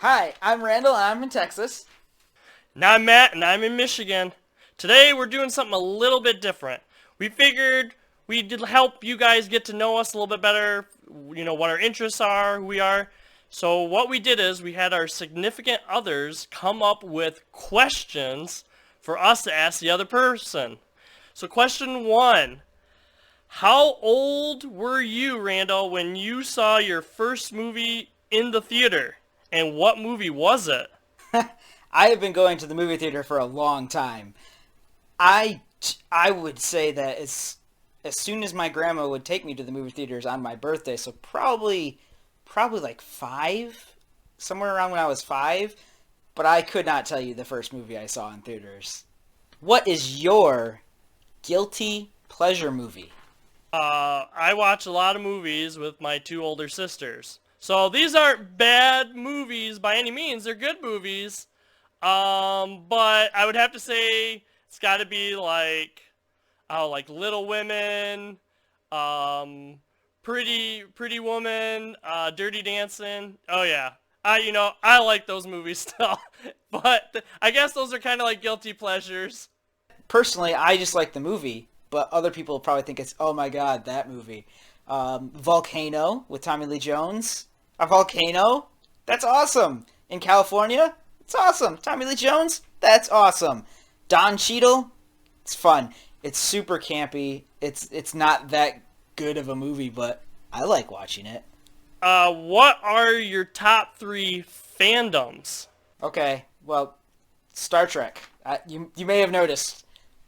Hi, I'm Randle and I'm in Texas. And I'm Matt, and I'm in Michigan. Today we're doing something a little bit different. We figured we'd help you guys get to know us a little bit better, what our interests are, who we are. So what we did is we had our significant others come up with questions for us to ask the other person. So question one, how old were you, Randall, when you saw your first movie in the theater? And what movie was it? I have been going to the movie theater for a long time. I I would say that as soon as my grandma would take me to the movie theaters on my birthday, so probably like 5, somewhere around when I was 5, but I could not tell you the first movie I saw in theaters. What is your guilty pleasure movie? I watch a lot of movies with my two older sisters. So these aren't bad movies by any means. They're good movies. But I would have to say it's got to be like Little Women, um, Pretty Woman, Dirty Dancing. Oh yeah, I like those movies still. But I guess those are kind of like guilty pleasures. Personally, I just like the movie, but other people probably think it's, oh my god, that movie. Volcano with Tommy Lee Jones. A volcano? That's awesome. In California? It's awesome. Tommy Lee Jones? That's awesome. Don Cheadle? It's fun. It's super campy. It's not that good of a movie, but I like watching it. What are your top three fandoms? Okay, well, Star Trek. You may have noticed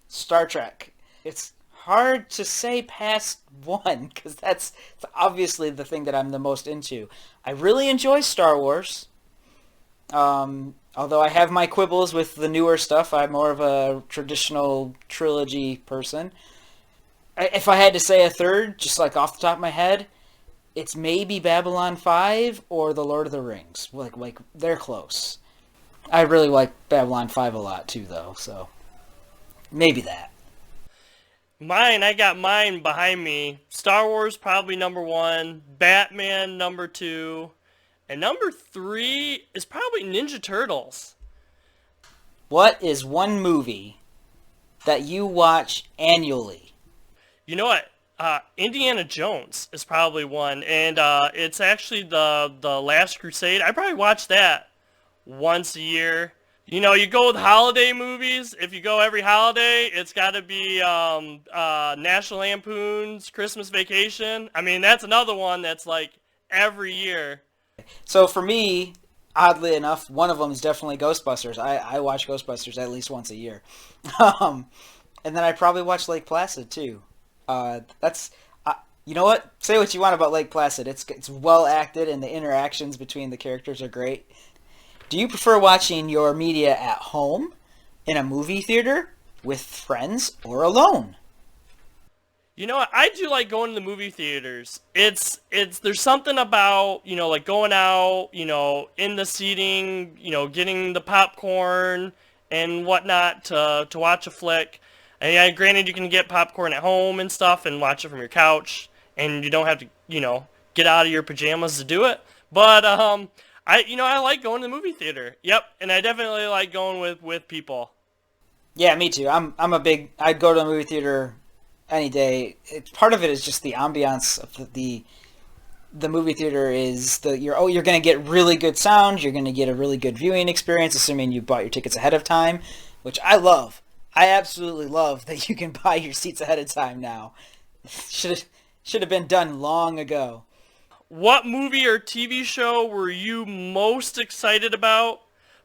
Star Trek. It's hard to say past one because that's obviously the thing that I'm the most into. I really enjoy Star Wars. Although I have my quibbles with the newer stuff, I'm more of a traditional trilogy person. If I had to say a third, just like off the top of my head, it's maybe Babylon 5 or The Lord of the Rings. Like they're close. I really like Babylon 5 a lot too, though, so maybe that. I got mine behind me. Star Wars probably number one, Batman number two, and number three is probably Ninja Turtles. What is one movie that you watch annually? You know what? Indiana Jones is probably one, and it's actually the Last Crusade. I probably watch that once a year. You go with holiday movies. If you go every holiday, it's got to be National Lampoon's Christmas Vacation. I mean, that's another one that's like every year. So for me, oddly enough, one of them is definitely Ghostbusters. I watch Ghostbusters at least once a year. Um, and then I probably watch Lake Placid too. That's you know what? Say what you want about Lake Placid. It's well acted and the interactions between the characters are great. Do you prefer watching your media at home, in a movie theater, with friends, or alone? You know what? I do like going to the movie theaters. It's there's something about, like going out, in the seating, getting the popcorn and whatnot to watch a flick. And yeah, granted you can get popcorn at home and stuff and watch it from your couch and you don't have to, get out of your pajamas to do it. But I like going to the movie theater. Yep, and I definitely like going with people. Yeah, me too. I'm a big. I'd go to the movie theater any day. Part of it is just the ambiance of the movie theater is you're going to get really good sound. You're going to get a really good viewing experience, assuming you bought your tickets ahead of time, which I love. I absolutely love that you can buy your seats ahead of time now. Should have been done long ago. What movie or TV show were you most excited about,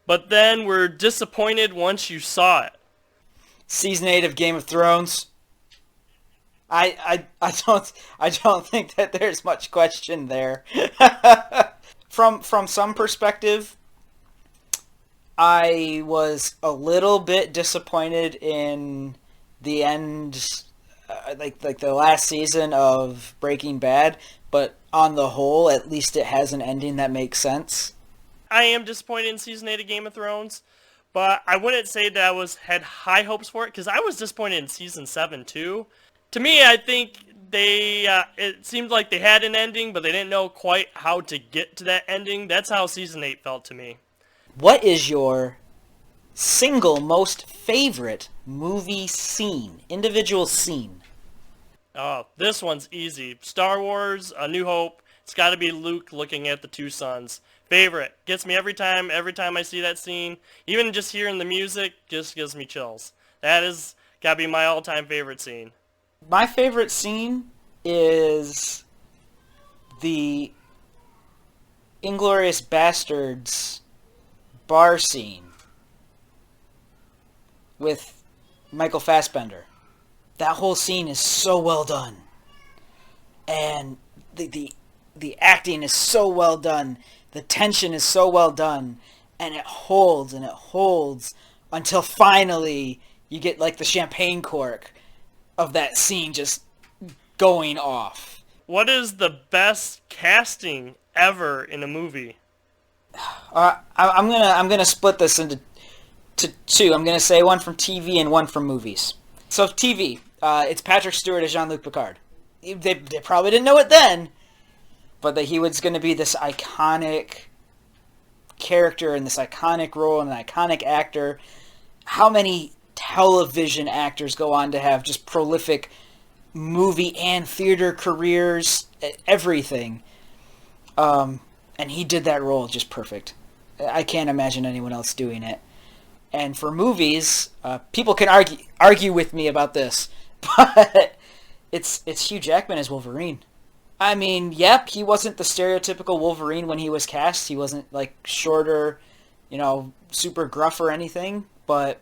but then were disappointed once you saw it? Season 8 of Game of Thrones. I don't think that there's much question there. From some perspective, I was a little bit disappointed in the end, like the last season of Breaking Bad. But on the whole, at least it has an ending that makes sense. I am disappointed in season 8 of Game of Thrones, but I wouldn't say that I had high hopes for it because I was disappointed in season 7 too. To me, I think it seemed like they had an ending, but they didn't know quite how to get to that ending. That's how season 8 felt to me. What is your single most favorite movie scene, individual scene? Oh, this one's easy. Star Wars, A New Hope. It's got to be Luke looking at the two suns. Favorite. Gets me every time. Every time I see that scene. Even just hearing the music just gives me chills. That is got to be my all-time favorite scene. My favorite scene is the Inglorious Bastards bar scene with Michael Fassbender. That whole scene is so well done, and the acting is so well done. The tension is so well done, and it holds until finally you get like the champagne cork of that scene just going off. What is the best casting ever in a movie? I'm gonna split this into two. I'm gonna say one from TV and one from movies. So TV, it's Patrick Stewart as Jean-Luc Picard. They probably didn't know it then, but that he was going to be this iconic character and this iconic role and an iconic actor. How many television actors go on to have just prolific movie and theater careers, everything. And he did that role just perfect. I can't imagine anyone else doing it. And for movies, people can argue with me about this, but it's Hugh Jackman as Wolverine. I mean, yep, he wasn't the stereotypical Wolverine when he was cast. He wasn't like shorter, super gruff or anything. But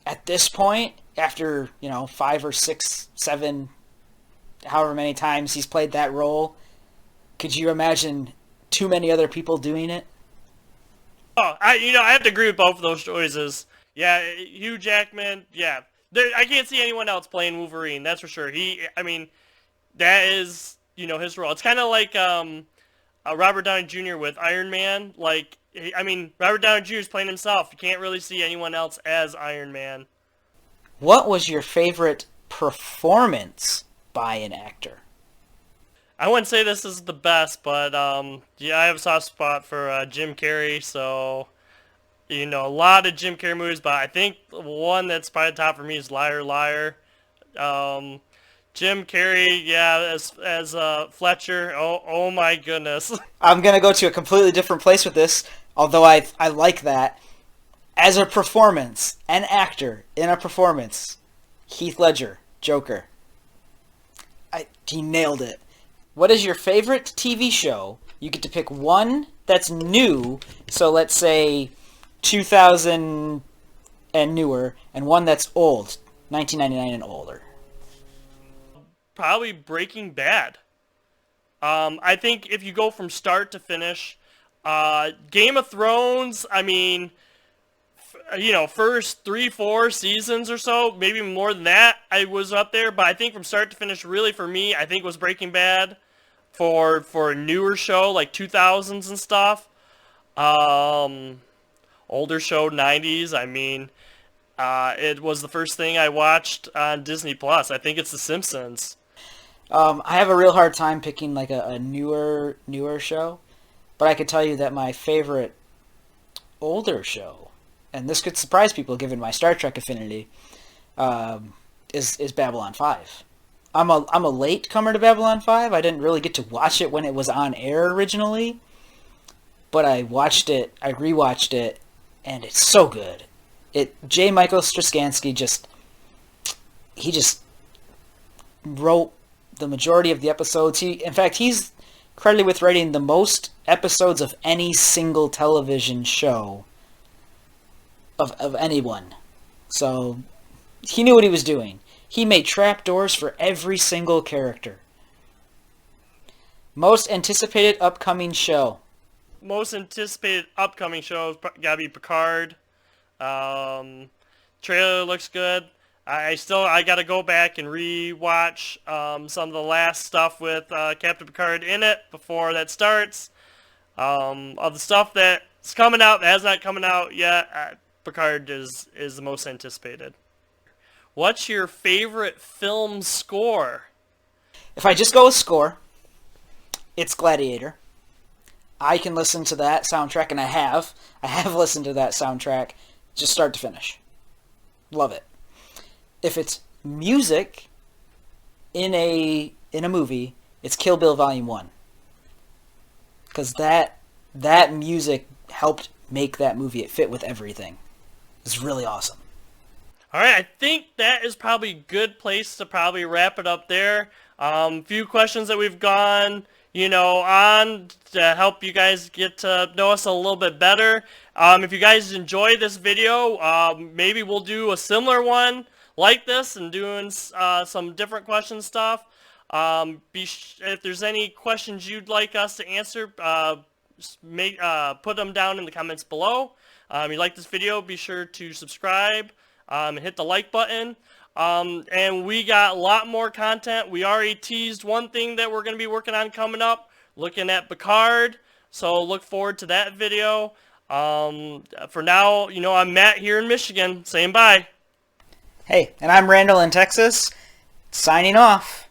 at this point, after 5 or 6, 7, however many times he's played that role, could you imagine too many other people doing it? Oh, I have to agree with both of those choices. Yeah, Hugh Jackman. Yeah, I can't see anyone else playing Wolverine. That's for sure. That is his role. It's kind of like Robert Downey Jr. with Iron Man. Robert Downey Jr. is playing himself. You can't really see anyone else as Iron Man. What was your favorite performance by an actor? I wouldn't say this is the best, but I have a soft spot for Jim Carrey. So, a lot of Jim Carrey movies, but I think the one that's probably top for me is Liar Liar. Jim Carrey, yeah, as Fletcher. Oh my goodness. I'm gonna go to a completely different place with this, although I like that. As a performance, an actor in a performance, Heath Ledger, Joker. He nailed it. What is your favorite TV show? You get to pick one that's new, so let's say 2000 and newer, and one that's old, 1999 and older. Probably Breaking Bad. I think if you go from start to finish, Game of Thrones, first 3-4 seasons or so, maybe more than that, I was up there. But I think from start to finish, really for me, I think was Breaking Bad. For a newer show like 2000s and stuff, older show 90s. It was the first thing I watched on Disney Plus. I think it's The Simpsons. I have a real hard time picking like a newer show, but I could tell you that my favorite older show, and this could surprise people given my Star Trek affinity, is Babylon 5. I'm a late comer to Babylon 5. I didn't really get to watch it when it was on air originally, but I rewatched it, and it's so good. J. Michael Straczynski just wrote the majority of the episodes. In fact, he's credited with writing the most episodes of any single television show of anyone. So he knew what he was doing. He made trapdoors for every single character. Most anticipated upcoming show. Most anticipated upcoming show gotta be Picard. Trailer looks good. I gotta go back and re-watch some of the last stuff with Captain Picard in it before that starts. Of the stuff that's coming out that has not coming out yet, Picard is the most anticipated. What's your favorite film score? If I just go with score, it's Gladiator. I can listen to that soundtrack, and I have. I have listened to that soundtrack just start to finish. Love it. If it's music in a movie, it's Kill Bill Volume 1. Because that music helped make that movie. It fit with everything. It's really awesome. All right, I think that is probably a good place to probably wrap it up there. Few questions that we've gone, on to help you guys get to know us a little bit better. If you guys enjoy this video, maybe we'll do a similar one like this and doing some different question stuff. If there's any questions you'd like us to answer, put them down in the comments below. If you like this video, be sure to subscribe and hit the like button. And we got a lot more content. We already teased one thing that we're going to be working on coming up, looking at Picard. So look forward to that video. For now, I'm Matt here in Michigan saying bye. Hey, and I'm Randle in Texas, signing off.